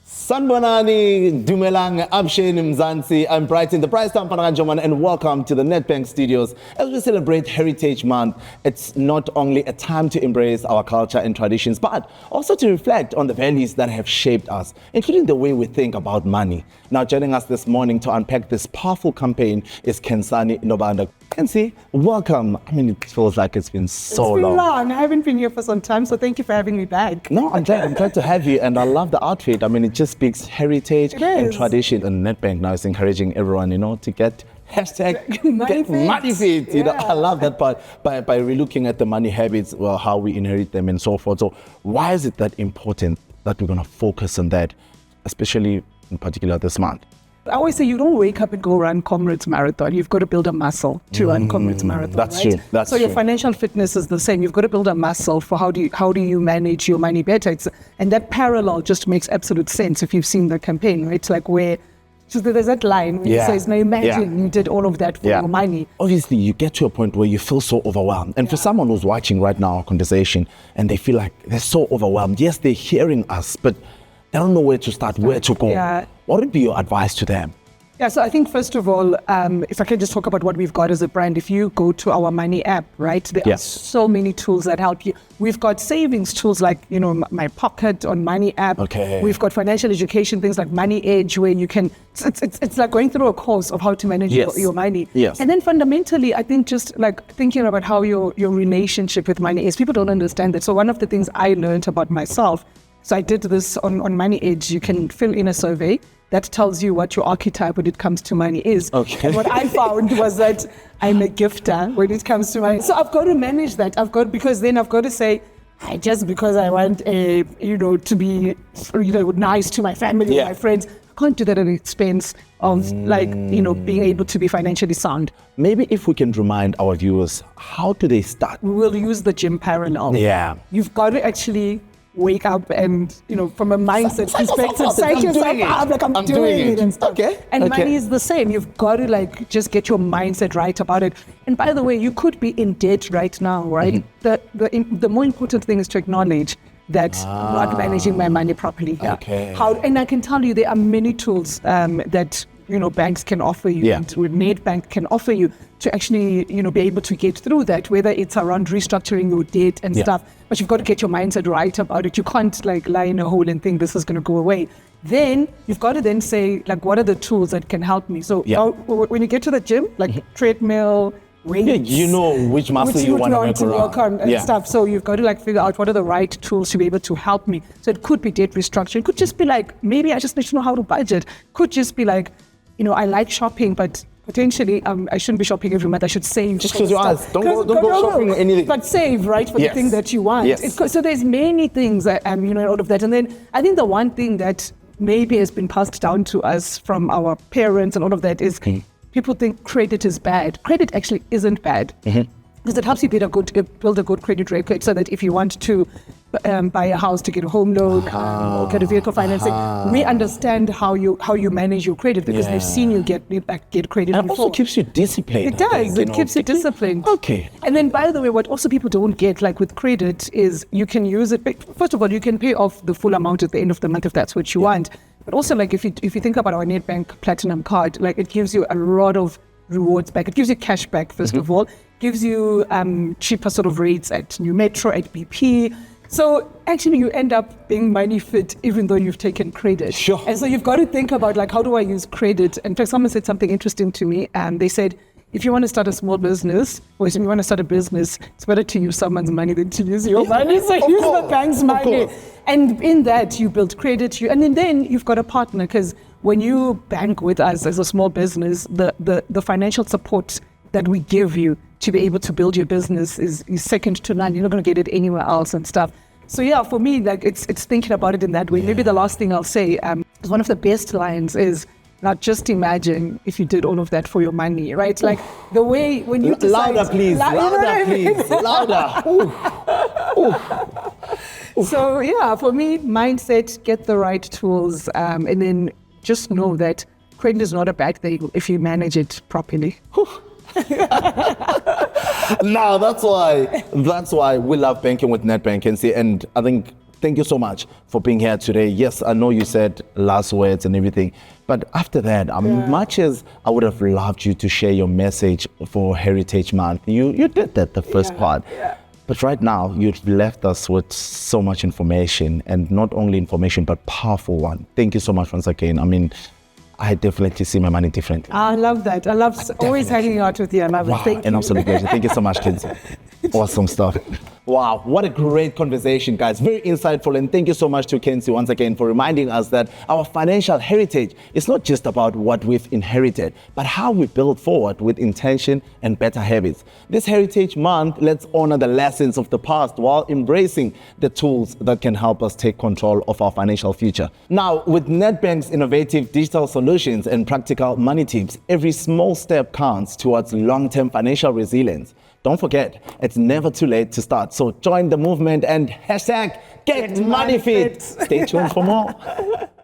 Sanbonani, Dumelang, Abshin, Mzansi, I'm Brighton, the Price Town Panaganjaman, and welcome to the Nedbank studios. As we celebrate Heritage Month, it's not only a time to embrace our culture and traditions, but also to reflect on the values that have shaped us, including the way we think about money. Now, joining us this morning to unpack this powerful campaign is Khensani Nobanda. Khensi, welcome. I mean, it feels like it's been so long. It's been long. I haven't been here for some time, so thank you for having me back. No, I'm glad to have you, and I love the outfit. I mean, it just speaks heritage and tradition. And Nedbank now is encouraging everyone, to get hashtag money fit. I love that part by relooking at the money habits, well, how we inherit them and so forth. So why is it that important that we're going to focus on that, especially in particular this month? I always say you don't wake up and go run Comrades Marathon. You've got to build a muscle to run Comrades Marathon. That's right? true. That's so true. Your financial fitness is the same. You've got to build a muscle for how do you manage your money better. And that parallel just makes absolute sense if you've seen the campaign, right? It's like where so there's that line where it says, now imagine you did all of that for your money. Obviously, you get to a point where you feel so overwhelmed. And for someone who's watching right now our conversation and they feel like they're so overwhelmed, yes, they're hearing us, but they don't know where to start, where to go. Yeah. What would be your advice to them? Yeah, so I think first of all, if I can just talk about what we've got as a brand, if you go to our money app, right, there are so many tools that help you. We've got savings tools like, My Pocket on Money app. Okay. We've got financial education, things like Money Edge, where you can, it's like going through a course of how to manage your money. Yes. And then fundamentally, I think just like thinking about how your relationship with money is, people don't understand that. So one of the things I learned about myself, so I did this on Money Edge, you can fill in a survey that tells you what your archetype when it comes to money is. Okay. And what I found was that I'm a gifter when it comes to money. So I've got to manage that. Because then I've got to say, just because I want to be nice to my family or my friends, I can't do that at the expense of being able to be financially sound. Maybe if we can remind our viewers, how do they start? We will use the gym parallel. Yeah. You've got to actually wake up and, from a mindset perspective, psych yourself up, like I'm doing it and stuff. Okay. And money is the same. You've got to just get your mindset right about it. And by the way, you could be in debt right now, right? Mm-hmm. The more important thing is to acknowledge that I'm not managing my money properly here. Okay. And I can tell you there are many tools that banks can offer you, and Nedbank can offer you to actually, be able to get through that, whether it's around restructuring your debt and stuff, but you've got to get your mindset right about it. You can't lie in a hole and think this is going to go away. Then you've got to then say, what are the tools that can help me? So when you get to the gym, treadmill, weights, you know which muscle you want to work on and stuff. So you've got to figure out what are the right tools to be able to help me. So it could be debt restructuring. It could just be maybe I just need to know how to budget. Could just be I like shopping, but potentially I shouldn't be shopping every month. I should save. Just close your eyes. Don't go shopping or anything. But save, right, for the thing that you want. Yes. So there's many things that, all of that. And then I think the one thing that maybe has been passed down to us from our parents and all of that is people think credit is bad. Credit actually isn't bad. Mm-hmm. Because it helps you build a good credit record so that if you want to buy a house to get a home loan or get a vehicle financing, we understand how you manage your credit because we've seen you get credit and before. Also keeps you disciplined. It does. It keeps you disciplined. Okay. And then, by the way, what also people don't get, with credit, is you can use it. First of all, you can pay off the full amount at the end of the month if that's what you want. But also, if you think about our Nedbank Platinum card, it gives you a lot of rewards back. It gives you cash back, first of all. Gives you cheaper sort of rates at New Metro, at BP. So actually you end up being money fit even though you've taken credit. Sure. And so you've got to think about how do I use credit? In fact, someone said something interesting to me. They said, if you want to start a small business, or if you want to start a business, it's better to use someone's money than to use your money. So use the bank's money. And in that, you build credit. And then you've got a partner, because when you bank with us as a small business, the financial support that we give you to be able to build your business is second to none. You're not going to get it anywhere else and stuff. So for me, it's thinking about it in that way. Maybe the last thing I'll say is one of the best lines is, now just imagine if you did all of that for your money, right? The way when you decide... Louder, please. Louder, please. Louder. So for me, mindset, get the right tools, and then just know that credit is not a bad thing if you manage it properly. Now that's why we love banking with Nedbank, and I think thank you so much for being here today. Yes, I know you said last words and everything, but after that, much as I would have loved you to share your message for Heritage Month, you did that the first part. Yeah. But right now, you've left us with so much information, and not only information, but powerful one. Thank you so much once again. I mean, I definitely see my money differently. I love that. I love always hanging out with you. I love it. Thank An you. absolute pleasure. Thank you so much, kids. Awesome stuff. Wow, what a great conversation, guys. Very insightful, and thank you so much to Khensani once again for reminding us that our financial heritage is not just about what we've inherited, but how we build forward with intention and better habits. This Heritage Month, let's honor the lessons of the past while embracing the tools that can help us take control of our financial future. Now, with Nedbank's innovative digital solutions and practical money tips, every small step counts towards long-term financial resilience. Don't forget, it's never too late to start. So join the movement and hashtag Get Money Fit. Stay tuned for more.